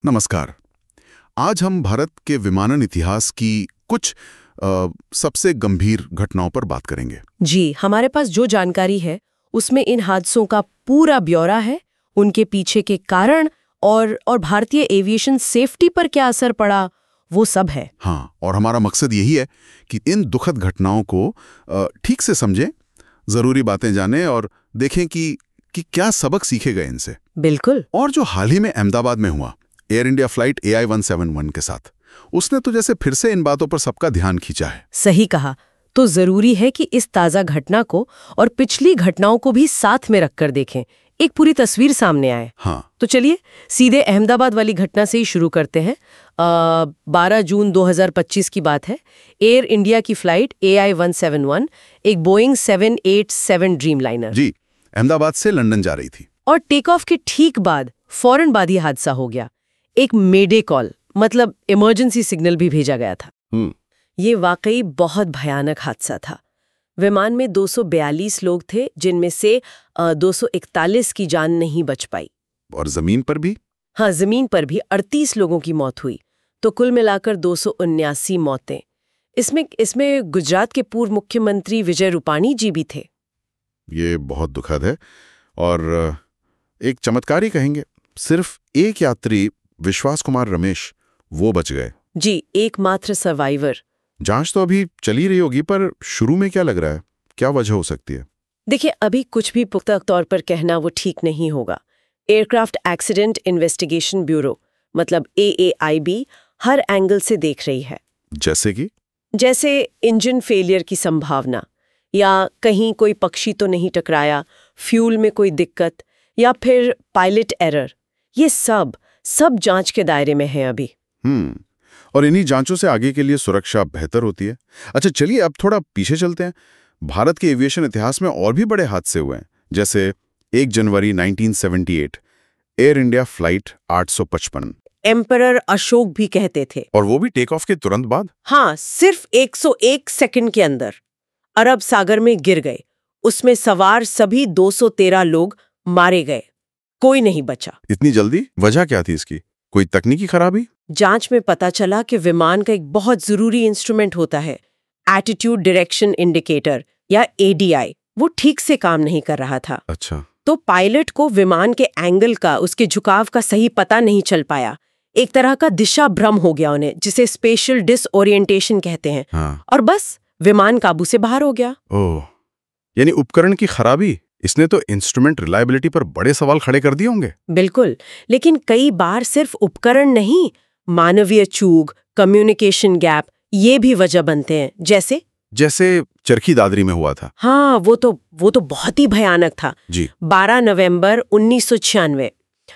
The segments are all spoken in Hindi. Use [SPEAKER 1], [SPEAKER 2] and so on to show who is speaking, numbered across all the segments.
[SPEAKER 1] नमस्कार। आज हम भारत के विमानन इतिहास की कुछ सबसे गंभीर घटनाओं पर बात करेंगे।
[SPEAKER 2] जी, हमारे पास जो जानकारी है उसमें इन हादसों का पूरा ब्यौरा है, उनके पीछे के कारण और भारतीय एविएशन सेफ्टी पर क्या असर पड़ा, वो सब है।
[SPEAKER 1] हाँ, और हमारा मकसद यही है कि इन दुखद घटनाओं को ठीक से समझें, जरूरी बातें जानें और देखें कि क्या सबक सीखे गए इनसे।
[SPEAKER 2] बिल्कुल।
[SPEAKER 1] और जो हाल ही में अहमदाबाद में हुआ एयर इंडिया फ्लाइट AI-171 के साथ, उसने तो जैसे फिर से इन बातों पर सबका ध्यान खींचा है।
[SPEAKER 2] सही कहा। तो जरूरी है कि इस ताजा घटना को और पिछली घटनाओं को भी साथ में रखकर देखें, एक पूरी तस्वीर सामने आए।
[SPEAKER 1] हाँ,
[SPEAKER 2] तो चलिए सीधे अहमदाबाद वाली घटना से ही शुरू करते हैं। 12 जून 2025 की बात है। एयर इंडिया की फ्लाइट AI-171 एक बोइंग 787 ड्रीमलाइनर
[SPEAKER 1] जी, अहमदाबाद से लंदन जा रही थी।
[SPEAKER 2] और टेक ऑफ के ठीक बाद फौरन बाद ही हादसा हो गया। एक मेडे कॉल मतलब इमरजेंसी सिग्नल भी भेजा गया था। ये वाकई बहुत भयानक हादसा था। विमान में 242 लोग थे, जिनमें से 241 की जान नहीं बच पाई।
[SPEAKER 1] और जमीन पर भी?
[SPEAKER 2] हाँ, जमीन पर भी 38 लोगों की मौत हुई। तो कुल मिलाकर 279 मौतें। इसमें गुजरात के पूर्व मुख्यमंत्री विजय रूपाणी जी भी थे।
[SPEAKER 1] ये बहुत दुखद है और एक चमत्कार ही कहेंगे। सिर्फ एक यात्री विश्वास कुमार रमेश, वो बच गए।
[SPEAKER 2] जी, एकमात्र सर्वाइवर।
[SPEAKER 1] जांच तो अभी चली रही होगी, पर शुरू में क्या लग रहा है, क्या वजह हो सकती है?
[SPEAKER 2] देखिए, अभी कुछ भी पुख्ता तौर पर कहना वो ठीक नहीं होगा। एयरक्राफ्ट एक्सीडेंट इन्वेस्टिगेशन ब्यूरो मतलब AAIB हर एंगल से देख रही है। जैसे इंजन फेलियर की संभावना, या कहीं कोई पक्षी तो नहीं टकराया, फ्यूल में कोई दिक्कत, या फिर पायलट एरर। ये सब जांच के दायरे में है अभी।
[SPEAKER 1] और इन्हीं जांचों से आगे के लिए सुरक्षा बेहतर होती है। अच्छा, चलिए अब थोड़ा पीछे चलते हैं। भारत के एविएशन इतिहास में और भी बड़े हादसे हुए हैं, जैसे 1 जनवरी 1978 air India flight 855।
[SPEAKER 2] Emperor Ashok भी कहते थे।
[SPEAKER 1] और वो भी टेक ऑफ के तुरंत बाद?
[SPEAKER 2] हाँ, सिर्फ 101 सेकंड के अंदर अरब सागर में गिर गए। उसमें सवार सभी 213 लोग मारे गए, कोई नहीं बचा।
[SPEAKER 1] इतनी जल्दी? वजह क्या थी इसकी? कोई तकनीकी खराबी?
[SPEAKER 2] जांच में पता चला कि विमान का एक बहुत जरूरी इंस्ट्रूमेंट होता है, एटीट्यूड डायरेक्शन इंडिकेटर या ADI, वो ठीक से काम नहीं कर रहा था।
[SPEAKER 1] अच्छा।
[SPEAKER 2] तो पायलट को विमान के एंगल का, उसके झुकाव का सही पता नहीं चल पाया। एक तरह का दिशा भ्रम हो गया उन्हें, जिसे स्पेशल डिसओरिएंटेशन कहते हैं।
[SPEAKER 1] हाँ।
[SPEAKER 2] और बस विमान काबू से बाहर हो गया।
[SPEAKER 1] ओह, यानी उपकरण की खराबी, इसने तो इंस्ट्रूमेंट रिलायबिलिटी पर बड़े सवाल खड़े कर दिए होंगे।
[SPEAKER 2] बिल्कुल, लेकिन कई बार सिर्फ उपकरण नहीं, मानवीय चूक, कम्युनिकेशन गैप, ये भी वजह बनते हैं। जैसे
[SPEAKER 1] चरखी दादरी में हुआ था।
[SPEAKER 2] हाँ, वो तो बहुत ही भयानक था
[SPEAKER 1] जी।
[SPEAKER 2] 12 नवंबर 1996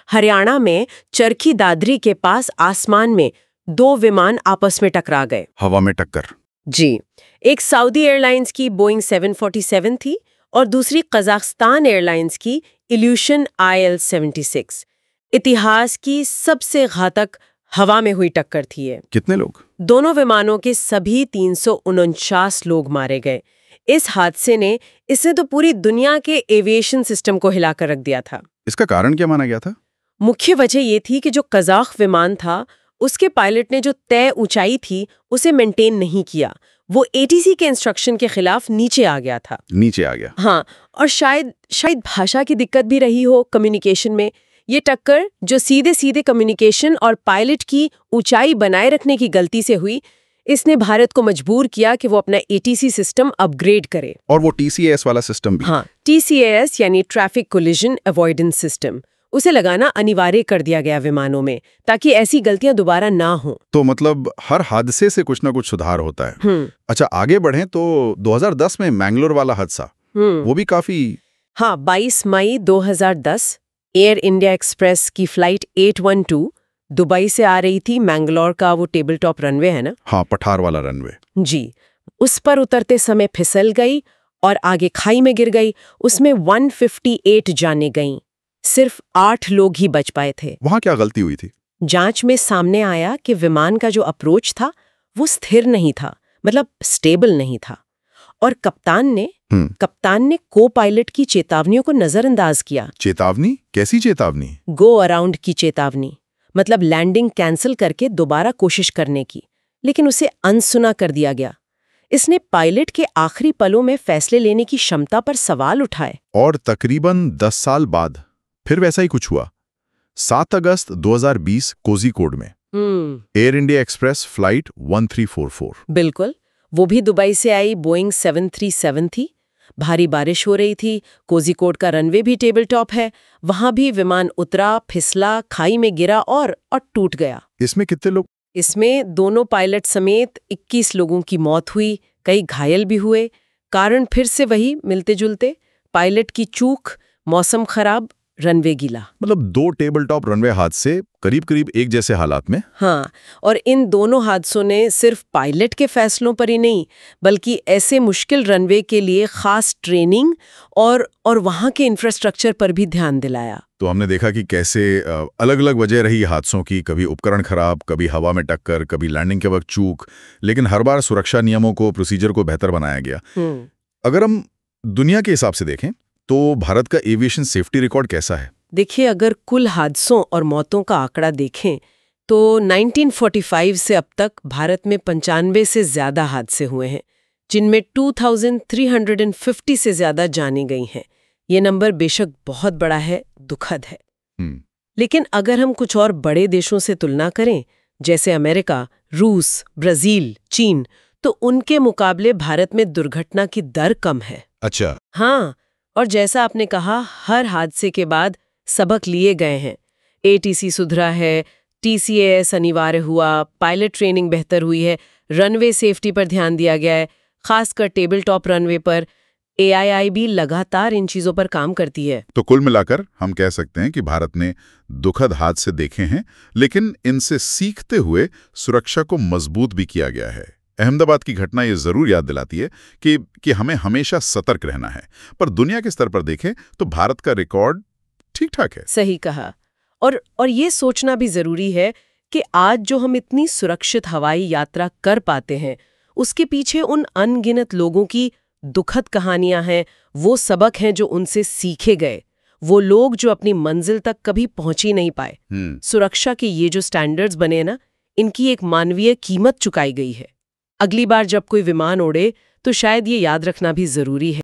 [SPEAKER 2] हरियाणा में चरखी दादरी के पास आसमान में 2 विमान आपस में टकरा गए।
[SPEAKER 1] हवा में टक्कर।
[SPEAKER 2] जी, एक सऊदी एयरलाइंस की बोइंग 747 थी और दूसरी कजाकिस्तान एयरलाइंस की इल्यूशन IL-76। इतिहास की सबसे घातक हवा में हुई टक्कर थी ये।
[SPEAKER 1] कितने लोग?
[SPEAKER 2] दोनों विमानों के सभी 349 लोग मारे गए। इस हादसे ने इसने तो पूरी दुनिया के एविएशन सिस्टम को हिलाकर रख दिया था।
[SPEAKER 1] इसका कारण क्या माना गया था?
[SPEAKER 2] मुख्य वजह ये थी कि जो कजाक विमान था, उसके पायलट ने जो तय ऊंचाई थी उसे मेंटेन नहीं किया। वो ATC के इंस्ट्रक्शन के खिलाफ नीचे आ गया था।
[SPEAKER 1] नीचे आ गया।
[SPEAKER 2] हाँ, और शायद भाषा की दिक्कत भी रही हो कम्युनिकेशन में। ये टक्कर जो सीधे कम्युनिकेशन और पायलट की ऊंचाई बनाए रखने की गलती से हुई, इसने भारत को मजबूर किया कि वो अपना ATC सिस्टम अपग्रेड करे।
[SPEAKER 1] और वो TCAS वाला सिस्टम भी?
[SPEAKER 2] हाँ, TCAS यानी ट्रैफिक कोलिजन अवॉइडेंस सिस्टम, उसे लगाना अनिवार्य कर दिया गया विमानों में, ताकि ऐसी गलतियां दोबारा ना हो।
[SPEAKER 1] तो मतलब हर हादसे से कुछ ना कुछ सुधार होता है। अच्छा, आगे बढ़ें तो 2010 में मैंगलोर वाला हादसा, वो भी काफी।
[SPEAKER 2] हाँ, 22 मई 2010 एयर इंडिया एक्सप्रेस की फ्लाइट 812 दुबई से आ रही थी। मैंगलोर का वो टेबल टॉप रनवे है ना?
[SPEAKER 1] हाँ, पठार वाला रनवे।
[SPEAKER 2] जी, उस पर उतरते समय फिसल गई और आगे खाई में गिर गई। उसमें 158 जानें गईं। सिर्फ 8 लोग ही बच पाए थे।
[SPEAKER 1] वहां क्या गलती हुई थी?
[SPEAKER 2] जांच में सामने आया कि विमान का जो अप्रोच था वो स्थिर नहीं था, मतलब स्टेबल नहीं था। और कप्तान ने को पायलट की चेतावनियों को नजरअंदाज किया।
[SPEAKER 1] चेतावनी? कैसी चेतावनी?
[SPEAKER 2] गो अराउंड की चेतावनी। मतलब लैंडिंग कैंसिल करके दोबारा कोशिश करने की, लेकिन उसे अनसुना कर दिया गया। इसने पायलट के आखिरी पलों में फैसले लेने की क्षमता पर सवाल उठाए।
[SPEAKER 3] और तकरीबन 10 साल बाद फिर वैसा ही कुछ हुआ। 7 अगस्त 2020 कोझिकोड में एयर इंडिया एक्सप्रेस फ्लाइट 1344।
[SPEAKER 2] बिल्कुल, वो भी दुबई से आई बोइंग 737 थी। भारी बारिश हो रही थी, कोझिकोड का रनवे भी टेबल टॉप है, वहां भी विमान उतरा, फिसला, खाई में गिरा और टूट गया।
[SPEAKER 3] इसमें कितने लोग?
[SPEAKER 2] इसमें दोनों पायलट समेत 21 लोगों की मौत हुई, कई घायल भी हुए। कारण फिर से वही मिलते जुलते, पायलट की चूक, मौसम खराब, रनवे गीला।
[SPEAKER 3] मतलब 2 टेबल टॉप रनवे हादसे करीब करीब एक जैसे हालात में।
[SPEAKER 2] हाँ, और इन दोनों हादसों ने सिर्फ पायलट के फैसलों पर ही नहीं, बल्कि ऐसे मुश्किल रनवे के लिए खास ट्रेनिंग और वहाँ के इंफ्रास्ट्रक्चर पर भी ध्यान दिलाया।
[SPEAKER 3] तो हमने देखा कि कैसे अलग अलग वजह रही हादसों की, कभी उपकरण खराब, कभी हवा में टक्कर, कभी लैंडिंग के वक्त चूक, लेकिन हर बार सुरक्षा नियमों को, प्रोसीजर को बेहतर बनाया गया। अगर हम दुनिया के हिसाब से देखें तो भारत का एविएशन सेफ्टी रिकॉर्ड कैसा है?
[SPEAKER 2] देखिए, अगर कुल हादसों और मौतों का आंकड़ा देखें तो 1945 से अब तक भारत में 95 से ज्यादा हादसे हुए हैं, जिनमें 2350 से ज्यादा जानें गई हैं। ये नंबर बेशक बहुत बड़ा है, दुखद है। लेकिन अगर हम कुछ और बड़े देशों से तुलना करें, जैसे अमेरिका, रूस, ब्राजील, चीन, तो उनके मुकाबले भारत में दुर्घटना की दर कम है।
[SPEAKER 3] अच्छा।
[SPEAKER 2] हाँ, और जैसा आपने कहा, हर हादसे के बाद सबक लिए गए हैं। एटीसी सुधरा है, टीसीएएस अनिवार्य हुआ, पायलट ट्रेनिंग बेहतर हुई है, रनवे सेफ्टी पर ध्यान दिया गया है, खासकर टेबल टॉप रनवे पर। एआईआई भी लगातार इन चीजों पर काम करती है।
[SPEAKER 3] तो कुल मिलाकर हम कह सकते हैं कि भारत ने दुखद हादसे देखे हैं, लेकिन इनसे सीखते हुए सुरक्षा को मजबूत भी किया गया है। अहमदाबाद की घटना ये जरूर याद दिलाती है कि हमें हमेशा सतर्क रहना है। पर दुनिया के स्तर पर देखें तो भारत का रिकॉर्ड ठीक ठाक है।
[SPEAKER 2] सही कहा। और ये सोचना भी जरूरी है कि आज जो हम इतनी सुरक्षित हवाई यात्रा कर पाते हैं, उसके पीछे उन अनगिनत लोगों की दुखद कहानियां हैं, वो सबक हैं जो उनसे सीखे गए, वो लोग जो अपनी मंजिल तक कभी पहुंच ही नहीं पाए। सुरक्षा के ये जो स्टैंडर्ड्स बने ना, इनकी एक मानवीय कीमत चुकाई गई है। अगली बार जब कोई विमान उड़े तो शायद ये याद रखना भी जरूरी है